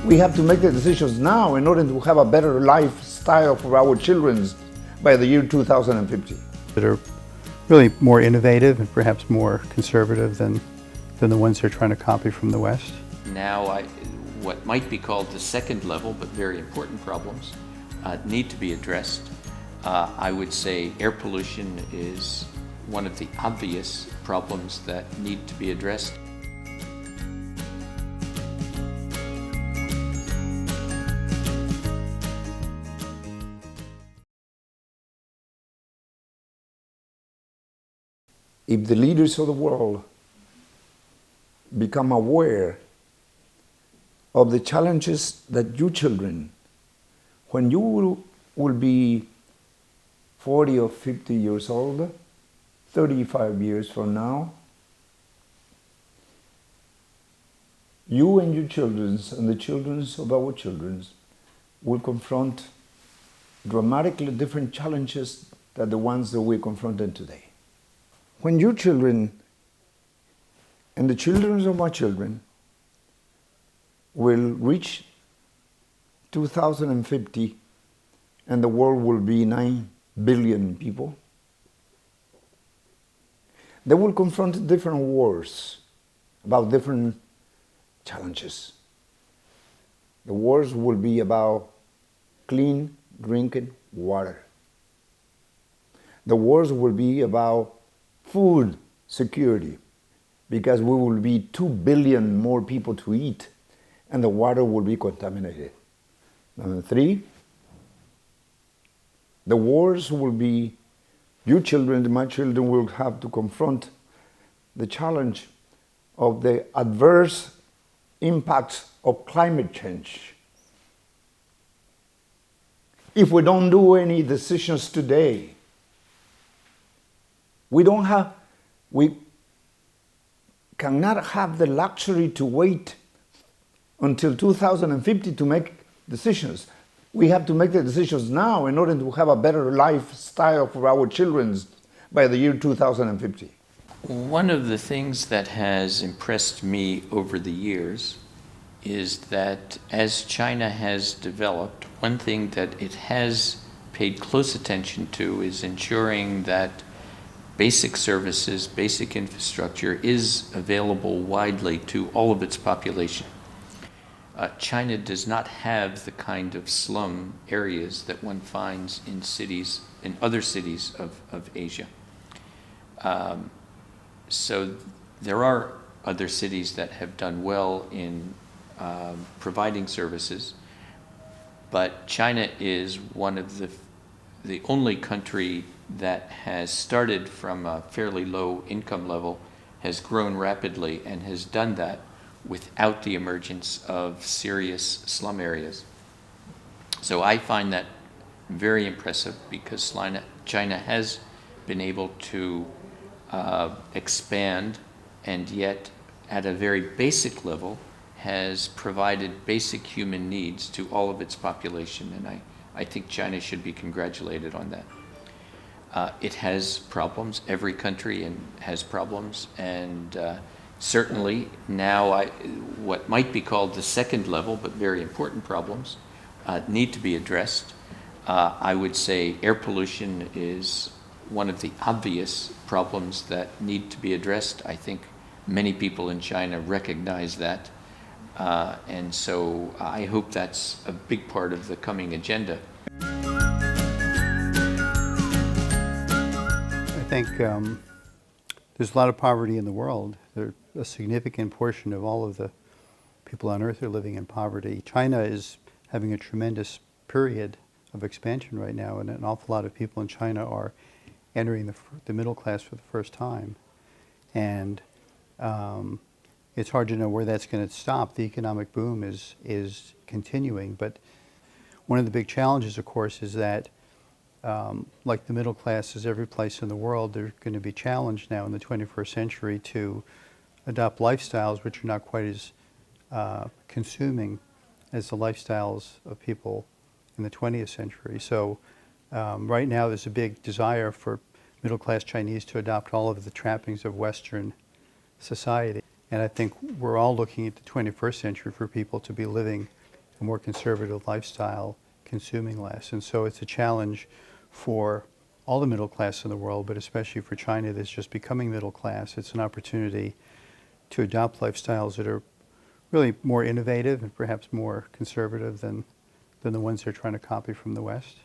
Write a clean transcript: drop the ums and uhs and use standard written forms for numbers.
We have to make the decisions now in order to have a better lifestyle for our children by the year 2050. That are really more innovative and perhaps more conservative than the ones they're trying to copy from the West. Now, what might be called the second level, but very important problems, need to be addressed. I would say air pollution is one of the obvious problems that need to be addressed. If the leaders of the world become aware of the challenges that you children, when you will be 40 or 50 years old, 35 years from now, you and your children and the children of our children will confront dramatically different challenges than the ones that we're confronting today. When your children and the children of my children will reach 2050 and the world will be 9 billion people, they will confront different wars about different challenges. The wars will be about clean drinking water. The wars will be about food security, because we will be 2 billion more people to eat and the water will be contaminated. Number 3, the wars will be, your children and my children will have to confront the challenge of the adverse impacts of climate change. If we don't do any decisions today, we cannot have the luxury to wait until 2050 to make decisions. We have to make the decisions now in order to have a better lifestyle for our children by the year 2050. One of the things that has impressed me over the years is that as China has developed, one thing that it has paid close attention to is ensuring that basic services, basic infrastructure is available widely to all of its population. China does not have the kind of slum areas that one finds in cities, in other cities of Asia. So there are other cities that have done well in providing services, but China is one of the only country that has started from a fairly low income level, has grown rapidly, and has done that without the emergence of serious slum areas. So I find that very impressive, because China has been able to expand, and yet at a very basic level has provided basic human needs to all of its population, and I think China should be congratulated on that. It has problems. Every country has problems, and certainly now what might be called the second level, but very important problems, need to be addressed. I would say air pollution is one of the obvious problems that need to be addressed. I think many people in China recognize that, and so I hope that's a big part of the coming agenda. I think there's a lot of poverty in the world. A significant portion of all of the people on Earth are living in poverty. China is having a tremendous period of expansion right now, and an awful lot of people in China are entering the middle class for the first time. And it's hard to know where that's going to stop. The economic boom is continuing, but one of the big challenges, of course, is that like the middle classes every place in the world, they're going to be challenged now in the 21st century to adopt lifestyles which are not quite as consuming as the lifestyles of people in the 20th century. So right now there's a big desire for middle-class Chinese to adopt all of the trappings of Western society. And I think we're all looking at the 21st century for people to be living a more conservative lifestyle, consuming less. And so it's a challenge for all the middle class in the world, but especially for China that's just becoming middle class. It's an opportunity to adopt lifestyles that are really more innovative and perhaps more conservative than the ones they're trying to copy from the West.